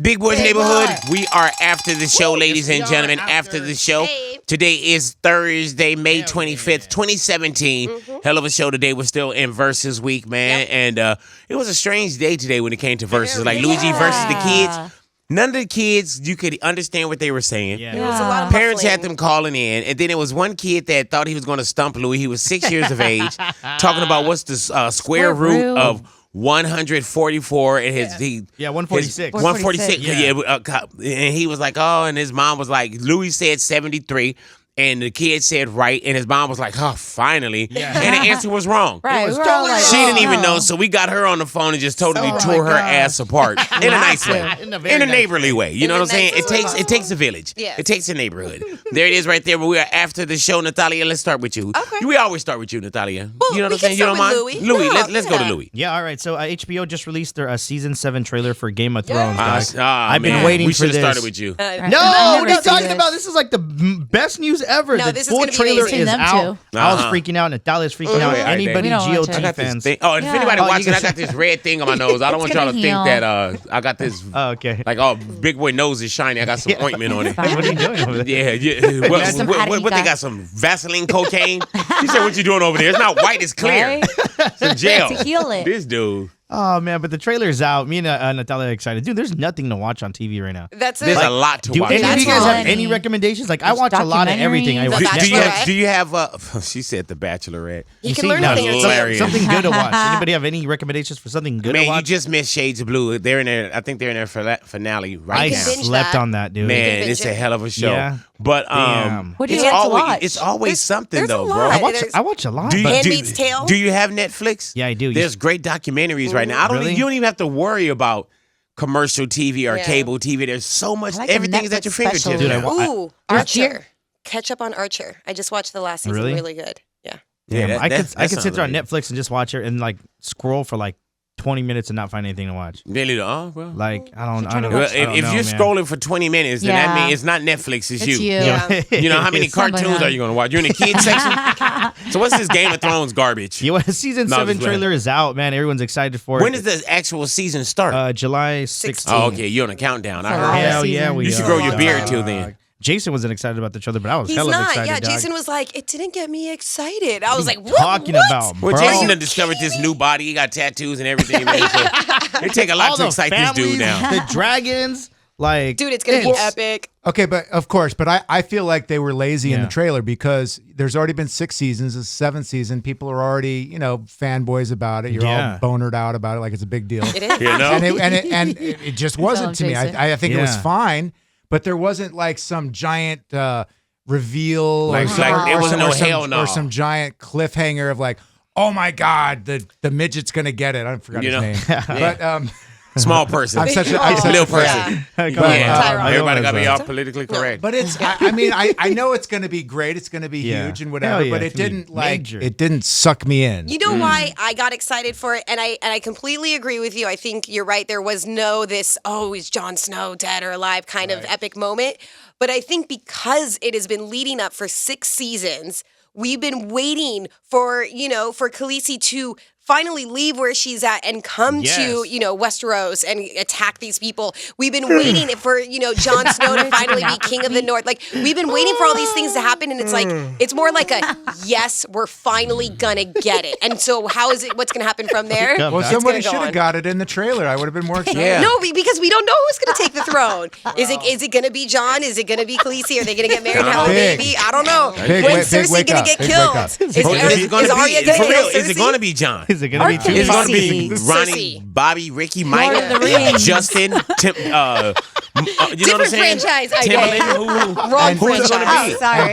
Big Boy's Neighborhood. We are after the show, ladies and gentlemen. After the show. Hey. Today is Thursday, May 25th, 2017. Hell of a show today. We're still in Versus Week, man. And it was a strange day today when it came to Versus. Like Luigi versus the kids. None of the kids, you could understand what they were saying. It was a lot of Parents muffling. had them calling in, and then there was one kid that thought he was going to stump Louis. He was 6 years of age, talking about what's the square root of 144 and his 146. 146. And he was like, oh, and his mom was like, Louis said 73. And the kid said right, and his mom was like, oh, finally. Yeah. And the answer was wrong. Right. It was totally she didn't even know, so we got her on the phone and just totally tore her ass apart in a nice way. In a neighborly way. You know what I'm saying? It takes a village. Yeah. It takes a neighborhood. There it is right there. But we are after the show, Natalia. Let's start with you. Okay. We always start with you, Natalia. Well, you know what we I'm saying? can You don't start mind? with Louis, No, let's go to Louis. Yeah, all right. So HBO just released their season 7 trailer for Game of Thrones, guys. I've been waiting we for should have this. started with you. No, I've what are never you seen talking this. about? This is like the best news ever. No, The this is full gonna be trailer amazing. is Them out. too. I was freaking out. Natalia's freaking out. Okay, all right, Anybody we don't watch it. I GOT got this fans. thing. Oh, and if Yeah. anybody Oh, you watching, can I got this red thing on my nose. I don't want y'all to gonna think heal. that I got this. Oh, okay. Like, oh, Big Boy nose is shiny. I got some ointment on it. What are you doing over there? Yeah. Some What they got? Some Vaseline cocaine? He said, what you doing over there? It's not white, it's clear. Right? It's in jail. To heal it. This dude. Oh, man, but the trailer's out. Me and Natalia are excited. Dude, there's nothing to watch on TV right now. That's it. There's a lot to Do watch. any of you guys have funny. any recommendations? Like, I There's watch a lot of everything. I documentaries. watch The Netflix. Do you have she said The Bachelorette. You You can see, learn no, a thing or two. hilarious. something good to watch. Anybody have any recommendations for something good to Man, you watch? just missed Shades of Blue. They're in there. I think they're in their finale right I can now. binge slept that. on that, dude. Man, binge it's a it. hell of a show. Yeah. But Damn. What do you it's have to always watch? it's always something there's a though, bro. lot. I watch a lot. Do you, but Handmaid's Tale? Do you have Netflix? Yeah, I do. There's great documentaries right now. Really? You don't even have to worry about commercial TV or Yeah. cable TV. There's so much. I like the Everything is at Netflix your fingertips. special. Dude, now. Ooh, Archer. Catch up on Archer. I just watched the last season. Really? Really good. Yeah. Yeah, Damn, I could sit there on Netflix. Netflix and just watch it and like scroll for like 20 minutes and not find anything to watch. Really? Well. Like I don't Well, know, if you're man. scrolling for 20 minutes, then that Yeah. means it's not Netflix, it's It's you. you. Yeah. You know, how many Somebody cartoons else. are you going to watch? You're in the kids section? So what's this Game of Thrones garbage? You know, season No, I'm 7 just playing. trailer is out, man. Everyone's excited for When it. does the actual season start? July 16th. Oh, okay. You're on a countdown. I It's a heard lot. that. Hell yeah, season. we You should are. grow your beard till then. Jason wasn't excited about the trailer, but I was He's hella not. excited. Yeah, dog. Jason was like, it didn't get me excited. I was like, what? Talking What? about, Well, bro. Jason done discovered this new body. He got tattoos and everything, man. So it take a lot All to the excite this dude families, now. The dragons, like Dude, it's going to be epic. Okay, but of course, but I feel like they were lazy in Yeah. the trailer because there's already been 6 seasons, it's 7th season. People are already, fanboys about it. You're Yeah. all bonered out about it like it's a big deal. It is. You know? and it just wasn't to me. Jason. I think it was Yeah. fine, but there wasn't like some giant reveal, Like- like, it wasn't no hell no. or some giant cliffhanger of like, oh my god, the midget's gonna get it. I forgot You his know? name, but Small person. I'm such a Little person. person. Come But, on, Yeah. I Everybody know got to be it's, all politically correct. But it's, I mean, I know it's going to be great. It's going to be Yeah. huge and whatever. Hell yeah, But it's it gonna be didn't like major. it didn't suck me in. You know why I got excited for it, and I completely agree with you. I think you're right. There was no this, oh, is Jon Snow dead or alive kind of epic moment. But I think because it has been leading up for 6 seasons, we've been waiting for Khaleesi to finally leave where she's at and come to, Westeros and attack these people. We've been waiting for, Jon Snow to finally be king of the North. Like, we've been waiting for all these things to happen, and it's like, it's more like a, yes, we're finally gonna get it. And so what's gonna happen from there? Well, Well, It's somebody gonna go should have on. got it in the trailer. I would have been more excited. Yeah. No, because we don't know who's going to take the throne. Is it going to be Jon? Is it going to be Khaleesi? Are they going to get married and have a Big. baby? I don't know. Big When's wake Cersei going up. to get Big killed? wake up. Is Is it going to Arya be going for to real? kill Is it Cersei? going to be John? Is it gonna be too Is it going to be Cersei. Ronnie, Cersei. Bobby, Ricky, Lord Mike, of the Rings. Justin, Tim, you know what I'm Different saying? franchise, I Timberland, Wrong who's it going to franchise. be? Sorry.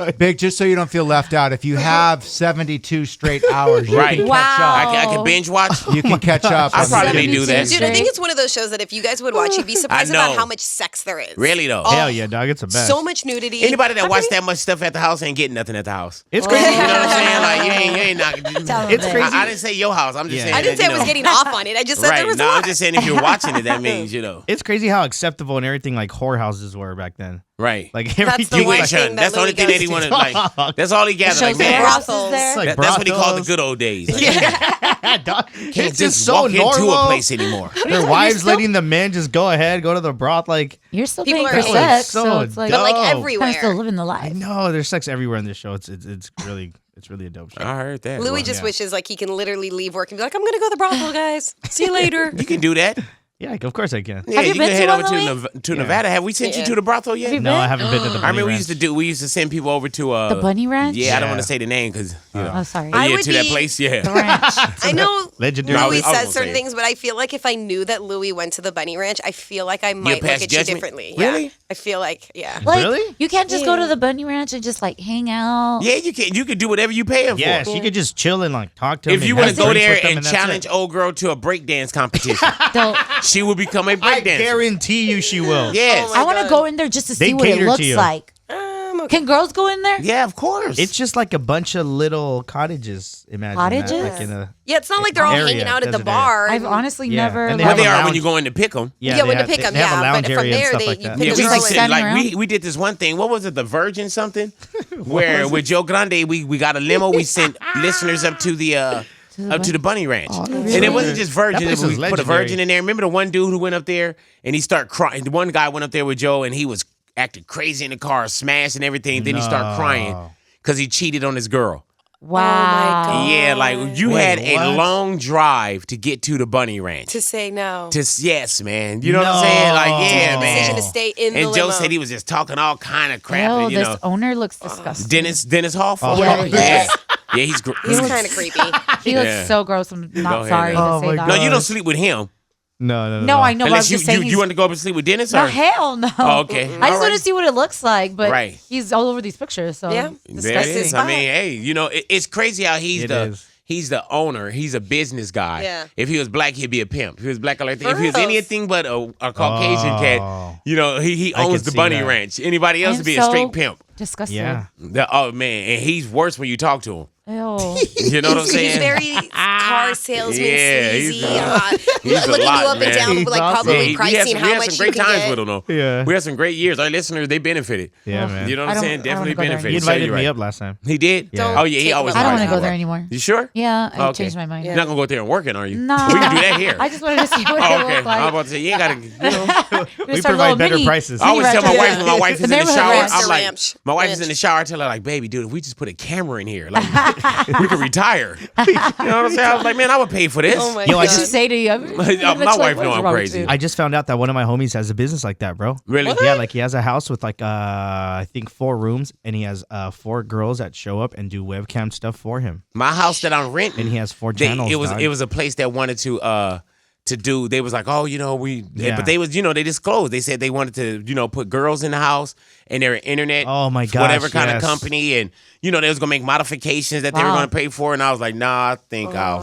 And big, just so you don't feel left out. If you have 72 straight hours, you Right. can catch Wow. I can binge watch. up. You can catch up. I on probably the- may do that. Dude, I think it's one of those shows that if you guys would watch, you'd be surprised I know. about how much sex there is. Really though. Hell yeah, dog. It's the best. So much nudity. Anybody that watch that much stuff at the house ain't getting nothing at the house. It's crazy. You know what I'm saying? Like you ain't not. Tell It's them. crazy. I didn't say your house. I'm just Yeah. saying. I didn't that, say you I was know. getting off on it. I just said Right. there was a No, lot. I'm just saying if you're watching it, that means It's crazy how acceptable and everything like whorehouses were back then. Right. Like That's the everything one was thing like, that That's the only Louis thing that goes he to. wanted. Like, that's all he gathered. Shows Like, the man, brothels there. like that's what he calls the brothels. good old days. Like, Yeah, dog. can't It's just just so walk into a normal. place anymore. Their wives letting the men just go ahead, go to the broth. Like, You're still People paying are for into sex, so so it's like But like dope. kind everywhere. of still living the I life. know there's sex everywhere in this show. It's really a dope show. I heard that. Louis Well, just Yeah. wishes like he can literally leave work and be like, I'm gonna go to the brothel, guys. See you later. you can do that. Yeah, of course I can. Yeah, you can been to head one, over Louis? to Nevada. Have we sent you to the brothel yet? Have you No, been? I haven't been to the. I remember Bunny we used to send people over to The Bunny Ranch? Yeah, I don't Yeah. want to say the name because you know. Oh, sorry. I yeah, would to that be- place. The Yeah. ranch. I know Legendary. No, I Louis was gonna says say certain it. things, but I feel like if I knew that Louis went to the Bunny Ranch, I feel like I might look pass at you judgment? differently. Really? Yeah. I feel like, yeah. Like, Really? you can't just go to the Bunny Ranch and just like hang out. Yeah, you can. You can do whatever you pay him Yes, for. you could just chill and like talk to him. If you want want to go there and challenge old girl to a breakdance competition, Don't. she will become a I breakdancer. guarantee you she will. Yes. Oh my I want to God. go in there just to They see what it cater to looks you. like. Okay. Can girls go in there? Yeah, of course. It's just like a bunch of little cottages. Imagine Cottages? that, like in a Yeah, it's not like they're all Area, hanging out at the desert bar. I've honestly Yeah, never. and they where have they a are when lounge. you go in to pick them. Yeah, when to pick them, they have a yeah, lounge but from area and there, stuff they- like you that. pick Yeah, a we girl used to and- sit, standing like around? we did this one thing. What was it? The Virgin something? Where with Joe Grande, we got a limo. We sent listeners up to the Bunny Ranch, and it wasn't just Virgin. That place We is put a Virgin legendary. in there. Remember the one dude who went up there and he started crying. The one guy went up there with Joe and he was acting crazy in the car, smashing everything. Then he started crying because he cheated on his girl. Wow. God. Yeah, like you Wait, had a what? long drive to get to the Bunny Ranch. To say no. Yes, man. You know what I'm saying? Like, yeah, No. man. Decision to stay in the And Joe limo. said he was just talking all kind of crap. Ew, and, you this know, owner looks disgusting. Dennis Hawthorne. Yeah, yeah. Yeah, he's He's kind of creepy. He Yeah. looks so gross. I'm Go not ahead, sorry man. to Oh say my that. No, God. you don't sleep with him. No. No, I know. But I was Unless just saying you want to go up and sleep with Dennis? No, Or? hell no. Oh, okay. I just All want right. to see what it looks like, but Right. he's all over these pictures, so Yeah. There it is. disgusting. I mean, hey, you know, it's crazy how It is. he's the owner. He's a business guy. Yeah. If he was black, he'd be a pimp. If he was black, if he was reals. anything but a Caucasian Oh. cat, you know, he I owns could the see Bunny that. Ranch. Anybody else I'm would be a so straight pimp. Disgusting. Yeah. Oh man, and he's worse when you talk to him. Ew. You know what I'm saying? He's very car salesman, Yeah, sleazy, he's a looking lot, you up man. and down, He's like awesome. probably we pricing had how some much great you can times get. with him though. Yeah. We had some great years. Our listeners, they benefited. Yeah, man. You know what I I'm don't- saying? I don't Definitely wanna go there. benefited. He So invited you're me right. up last time. He did? Yeah. Oh yeah, he take always him I don't want want to to go there anymore. You sure? Yeah, I Okay. changed my mind. You're not gonna go out there and working, are you? No. We can do that here. I just wanted to see what Oh, it okay. looked like. I'm about to say you ain't gotta. You know. We provide better prices. I always tell my Mini wife ranch. when my wife is in the neighborhood shower, ranch. I'm like, Ranch. my wife is in the shower. I tell her like, baby, dude, if we just put a camera in here, like we could retire. You know what I'm saying? I was like, man, I would pay for this. Oh my Yo, I What God. did she say to you? My wife know I'm crazy. I just found out that one of my homies has a business like that, bro. Really? Yeah, like he has a house with like I think 4 rooms, and he has 4 girls that show up and do webcam stuff for him, My house that I'm renting, and he has 4 channels. it dog. was a place that wanted to do. They was like, oh, you know, Yeah. but they was, you know, they disclosed. They said they wanted to, you know, put girls in the house and their internet. Oh my gosh, whatever kind of yes. company, and you know they was gonna make modifications that they were Wow. gonna pay for, and I was like, nah, I think I'll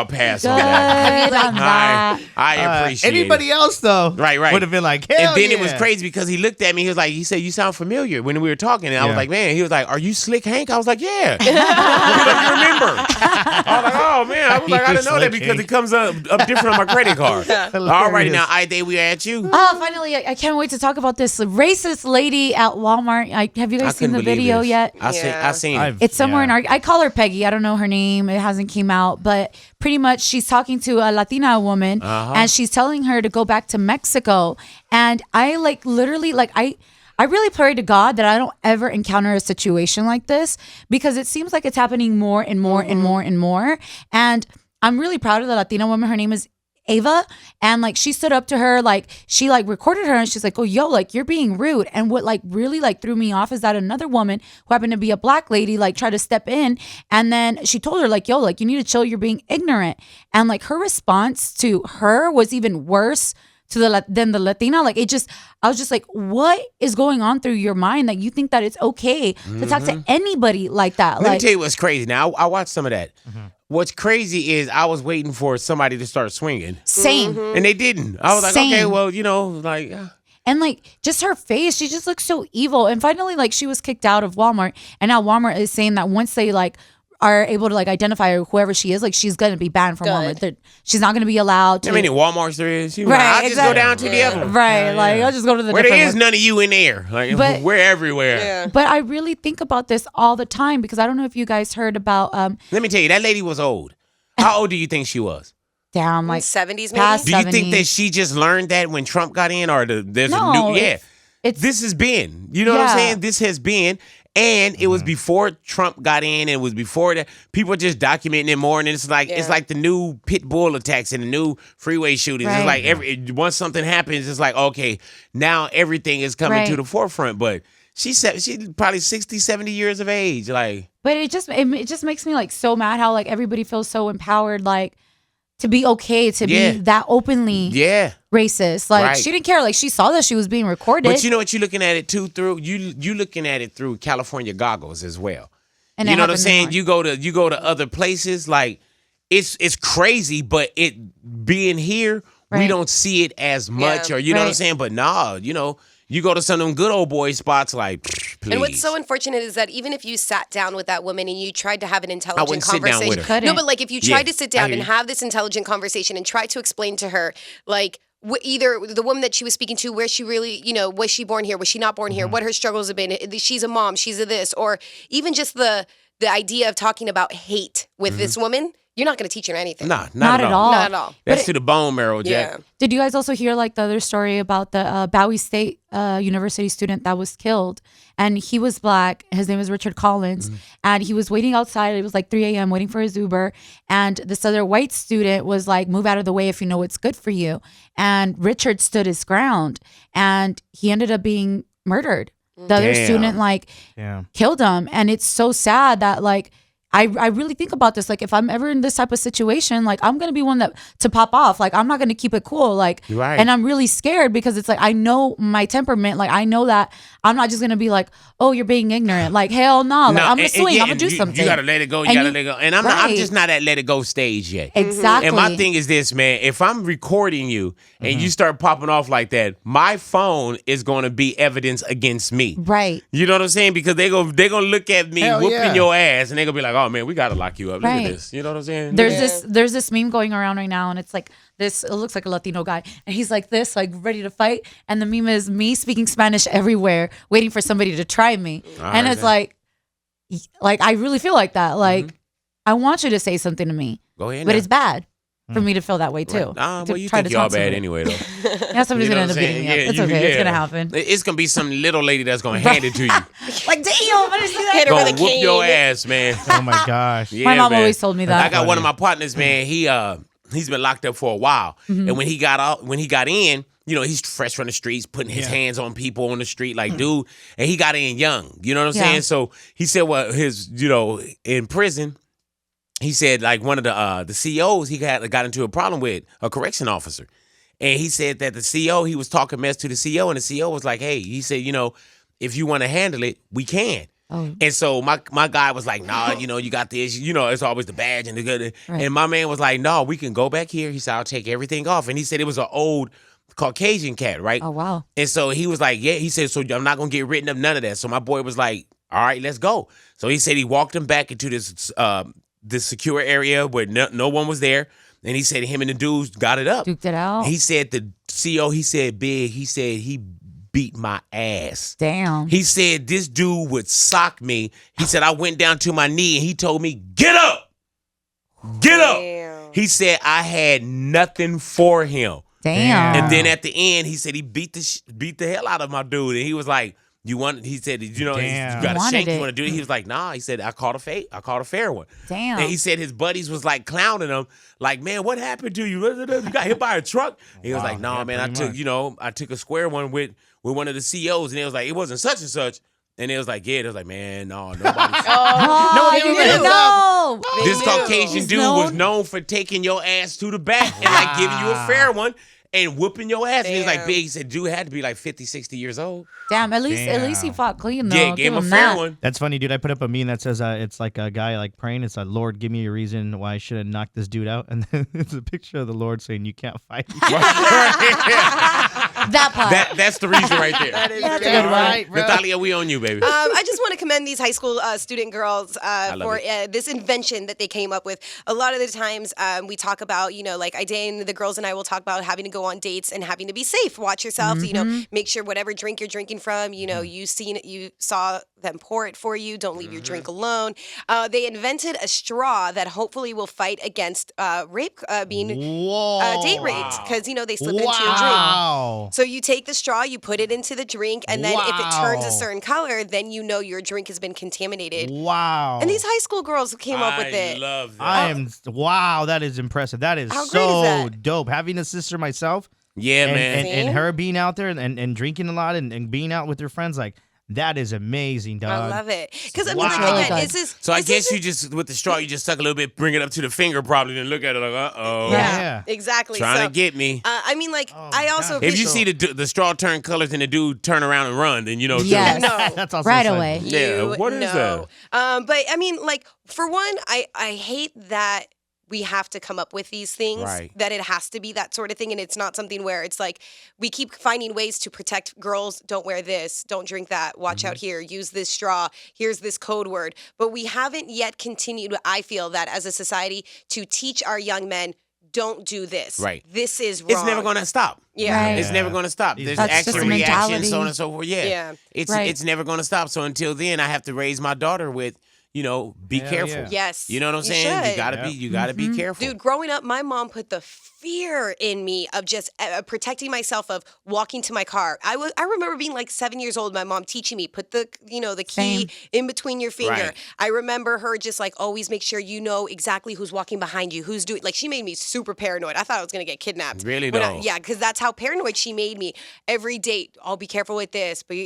pass on Good that. on that. I appreciate anybody it. else though. Right. Would have been like, hell And then it was yeah. crazy because he looked at me. He was like, he said, "You sound familiar." When we were talking, and I was Yeah. like, "Man," he was like, "Are you Slick Hank?" I was like, "Yeah." He was like, "You remember?" I was like, "Oh man," I was like, "I didn't know that Slick because Hank. it comes up different on my credit card." All right, now I day we at you. Oh, finally, I can't wait to talk about this racist lady at Walmart. Have you guys seen the video yet? I seen it. It's somewhere in our. I call her Peggy. I don't know her name. It hasn't came out, but pretty much she's talking to a Latina woman, and she's telling her to go back to Mexico. And I literally I really pray to God that I don't ever encounter a situation like this, because it seems like it's happening more and more and more and more. And I'm really proud of the Latina woman. Her name is Ava, and she stood up to her, she recorded her, and she's like, "Oh, yo, you're being rude." And what really threw me off is that another woman who happened to be a black lady tried to step in, and then she told her "Yo, you need to chill, you're being ignorant." And her response to her was even worse than the Latina. I was just like, what is going on through your mind that you think that it's okay to talk to anybody like that? Let me tell you what's crazy. Now I watched some of that. What's crazy is I was waiting for somebody to start swinging, same. and they didn't. I was like, Same. okay, well, you know, And just her face, she just looks so evil. And finally, she was kicked out of Walmart. And now Walmart is saying that once they are able to like identify her, whoever she is, like she's gonna be banned from Walmart. She's not gonna be allowed to. How many Walmarts there is? Right, I'll just go down to the other one. Right, like I'll just go to the where there different is one. none of you in there. Like But- we're everywhere. Yeah. But I really think about this all the time because I don't know if you guys heard about Let me tell you, that lady was old. How old do you think she was? damn like 70s past maybe? Do you think 70s. that she just learned that when Trump got in, or there's a No, new? Yeah, it's this has been. You know what I'm Yeah. saying? This has been. And it was before Trump got in, and it was before that. People are just documenting it more, and it's like it's like the new pit bull attacks and the new freeway shootings. Right. It's like once something happens, it's like okay, now everything is coming to Right. the forefront. But she's probably 60, 70 years of age. Like, But it just makes me like so mad how like everybody feels so empowered like to be okay to Yeah. be that openly yeah. racist. Like Right. she didn't care. Like she saw that she was being recorded. But you know what you're looking at it too through you looking at it through California goggles as well. And you it know what I'm happened saying? more. You go to other places like it's crazy, but it being here we Right. don't see it as much, Yeah. or you know what I'm Right. saying. But nah, you go to some of them good old boy spots like. Please. And what's so unfortunate is that even if you sat down with that woman and you tried to have an intelligent wouldn't sit down conversation, with her. Couldn't. no, but like if you tried Yeah, to sit I down hear and you. have this intelligent conversation and try to explain to her, like either the woman that she was speaking to, where she really, was she born here, was she not born here, what her struggles have been, she's a mom, she's a this, or even just the idea of talking about hate with this woman, you're not going to teach her anything. Nah, Not at all. Not at all. That's to the bone marrow, Jack. Yeah. Did you guys also hear like the other story about the Bowie State University student that was killed? And he was black. His name is Richard Collins. And he was waiting outside. It was like 3 a.m. waiting for his Uber. And this other white student was like, move out of the way if you know what's good for you. And Richard stood his ground. And he ended up being murdered. The other Damn. student like Yeah. killed him. And it's so sad that like I really think about this. Like if I'm ever in this type of situation, like I'm gonna be one that to pop off. Like I'm not gonna keep it cool. Like Right. and I'm really scared because it's like I know my temperament. Like I know that I'm not just gonna be like, oh, you're being ignorant. Like hell no. Like I'm gonna swing. yeah, I'm gonna do you, something. You gotta let it go. You And gotta you- let it go. And I'm Right. just not at let it go stage yet. Exactly. And my thing is this, man. If I'm recording you and you start popping off like that, my phone is going to be evidence against me. Right. You know what I'm saying? Because they gonna look at me Hell whooping yeah. your ass, and they gonna be like, "Oh man, we gotta lock you up. Look Right. at this." You know what I'm saying? There's this meme going around right now, and it's like this. It looks like a Latino guy, and he's like this, like ready to fight. And the meme is me speaking Spanish everywhere, waiting for somebody to try me. And it's like I really feel like that. Like I want you to say something to me, Go ahead. but now. it's bad for me to feel that way too. Right. Nah, to well, you try think to y'all talk to bad me. anyway, though. Yeah, somebody's You know gonna end what up I'm beating me up. saying? It's Yeah, okay. It's yeah. gonna happen. It's gonna be some little lady that's gonna hand it to you. Like damn, what is that? Hit her with Gonna a whoop cane. your ass, man. Oh my gosh. Yeah, My mom man. always told me that. I got one of my partners, man. He's been locked up for a while, Mm-hmm. and when he got in, he's fresh from the streets, putting his hands on people on the street, like dude. And he got in young. You know what I'm Yeah. saying? So he said, well, in prison, he said like one of the COs he got into a problem with a correction officer, and he said that the CO he was talking mess to the CO, and the CO was like, hey, he said, if you want to handle it, we can. Oh. And so my guy was like, nah, you got this. It's always the badge and the good. Right. And my man was like, no, we can go back here. He said, I'll take everything off. And he said it was an old Caucasian cat, right? Oh wow. And so he was like, yeah. He said, so I'm not going to get written up, none of that. So my boy was like, all right, let's go. So he said he walked him back into this secure area where no one was there. And he said him and the dudes got it up. Duked it out. He said the CO, he said big, he said he beat my ass. Damn. He said this dude would sock me. He said I went down to my knee and he told me, get up. Get up. Damn. He said I had nothing for him. Damn. And then at the end, he said he beat the hell out of my dude. And he was like, he said, you got Damn. a Wanted shank, you it. want to do it? He was like, nah. He said, I caught a fair one. Damn. And he said his buddies was like clowning him, like, man, what happened to you? You got hit by a truck? He was like, nah, Yeah, man, pretty I took a square one with one of the COs, and it was like, it wasn't such and such. And it was like, yeah, it was like, man, no, nobody. Oh, you you knew. didn't know. This knew. Caucasian He's dude was known for taking your ass to the back and like giving you a fair one and whooping your ass. And he was like, Damn. big. He said, dude had to be like 50, 60 years old. Damn. At least he Damn. fought clean though. Yeah, gave him a him fair that. one. That's funny, dude. I put up a meme that says it's like a guy like praying. It's like, Lord, give me a reason why I should have knocked this dude out. And then it's a picture of the Lord saying, you can't fight. That part. That's the reason right there. That is That's great. a good one. Right, bro. Natalia, we on you, baby. I just want to commend these high school student girls love for this invention that they came up with. A lot of the times we talk about, like Idane, the girls and I will talk about having to go on dates and having to be safe. Watch yourself, make sure whatever drink you're drinking from, you saw them pour it for you. Don't leave your drink alone. They invented a straw that hopefully will fight against rape, being date raped, because they slip it into your drink. So you take the straw, you put it into the drink, and then if it turns a certain color, then your drink has been contaminated. Wow. And these high school girls came up with it. I love that. Wow, that is impressive. That is How great so is that? dope. Having a sister myself. Yeah, man. And her being out there and drinking a lot and being out with her friends, like, that is amazing, dog. I love it. Because, Wow. again, it's this. So I guess you just, with the straw, you just suck a little bit, bring it up to the finger probably, and look at it like, uh-oh. Yeah. Exactly. Trying so, to get me. I also. If you see the straw turn colors and the dude turn around and run, then Yes. No. That's also Right fun. away. Yeah, what is that? But for one, I hate that we have to come up with these things, Right. that it has to be that sort of thing. And it's not something where it's like we keep finding ways to protect girls. Don't wear this. Don't drink that. Watch out here. Use this straw. Here's this code word. But we haven't yet continued, I feel, that as a society to teach our young men, don't do this. Right. This is wrong. It's never going to stop. Yeah. Right. It's never going to stop. There's That's just action, a reaction, mentality. so on and so forth. Yeah. Yeah. It's never going to stop. So until then, I have to raise my daughter with, be Hell careful. yeah. Yes. You know what I'm You saying? should. You gotta be careful. Dude, growing up, my mom put the fear in me of just protecting myself, of walking to my car. I remember being like 7 years old, my mom teaching me, put the key Same. in between your finger. Right. I remember her just like always make sure you know exactly who's walking behind you, who's doing, like she made me super paranoid. I thought I was going to get kidnapped. Really When though? yeah, because that's how paranoid she made me. Every date, I'll be careful with this, but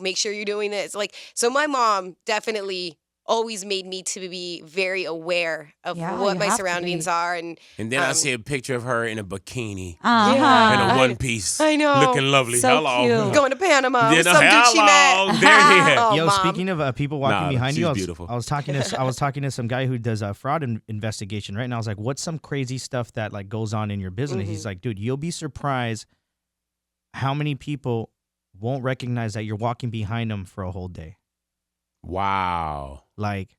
make sure you're doing this. So my mom definitely always made me to be very aware of what you my have to surroundings be. are. And And then I see a picture of her in a bikini Uh-huh. and a one piece. I know. Looking lovely. So Hello. cute. going to Panama with Yeah, some dude she hello. met. There he is. Oh, Yo, Mom. speaking of people walking Nah, behind she's you, beautiful. I was talking to some guy who does a fraud investigation, right? And I was like, "What's some crazy stuff that like goes on in your business?" Mm-hmm. He's like, "Dude, you'll be surprised how many people won't recognize that you're walking behind them for a whole day." Wow. Like,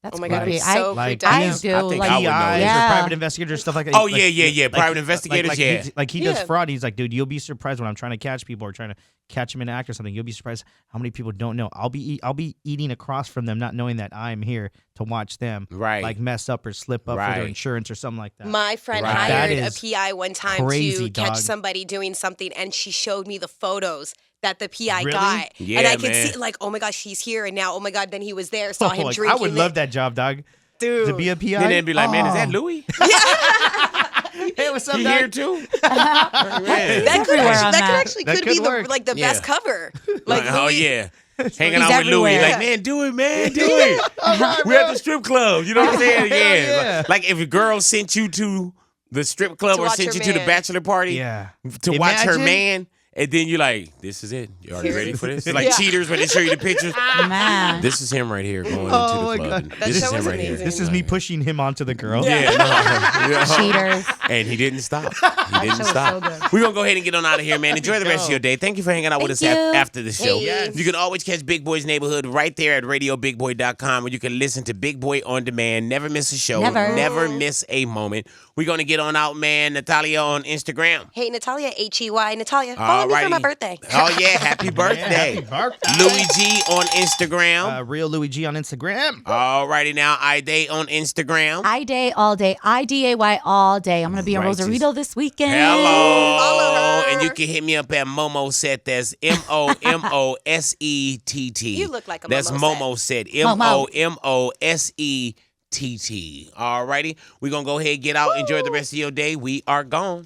That's Oh my God, I'm creepy. so like freaked out. I now. do. I think like, I would know PIs that. or private investigators, stuff like that. Oh, Like- yeah. Private investigators, yeah. Like he does Yeah. fraud. He's like, dude, you'll be surprised when I'm trying to catch people or trying to catch them in an act or something. You'll be surprised how many people don't know. I'll be eating across from them, not knowing that I'm here to watch them, Right. like mess up or slip up for Right. their insurance or something like that. My friend Right. hired That a is PI one time crazy, to catch dog. somebody doing something, and she showed me the photos that the PI Really? got. Yeah, and I could man. see, like, oh my gosh, he's here, and now, oh my God, then he was there, saw him Like, drinking. I would love that job, dog. Dude. To be a PI. Then they'd be like, man, is that Oh. Louis? Hey, what's up, He dog? here too? Man. That could everywhere on that. actually That could could be work. the Yeah. best cover. Like, oh, Louis- yeah. Hanging He's out with Louis. everywhere. Like, man, do it, man. Do it. We're at the strip club. You know what I'm saying? Hell Yeah. yeah. Like, if a girl sent you to the strip club To or watch sent her you to the man. bachelor party Yeah. to watch her Imagine- man, and then you're like, this is it. You already ready for this? It's like Yeah. cheaters when they show you the pictures. Man. This is him right here going into Oh, the my club. God. And That This is show him was right here. amazing. This is me pushing him onto the girl. Yeah. Yeah. Cheaters. And he didn't stop. He show didn't was stop. so good. We're going to go ahead and get on out of here, man. Enjoy the rest of your day. Thank you for hanging out with us Thank you. after the show. Hey. Yes. You can always catch Big Boy's Neighborhood right there at RadioBigBoy.com, where you can listen to Big Boy on demand. Never miss a show. Never. Miss a moment. We're going to get on out, man. Natalia on Instagram. Hey, Natalia, HEY. Natalia, follow me for my Alrighty. birthday. Oh, yeah. Happy birthday. Happy birthday. Louis G on Instagram. Real Louis G on Instagram. Alrighty now. Iday on Instagram. I-Day all day. I-D-A-Y all day. I'm going to be in Righteous. Rosarito this weekend. Hello. Follow her. And you can hit me up at Momo Set. That's MOMOSETT. You look like a That's Momo Momo Set. Momo. MOMOSETT. Alrighty. We're going to go ahead, get out, enjoy the rest of your day. We are gone.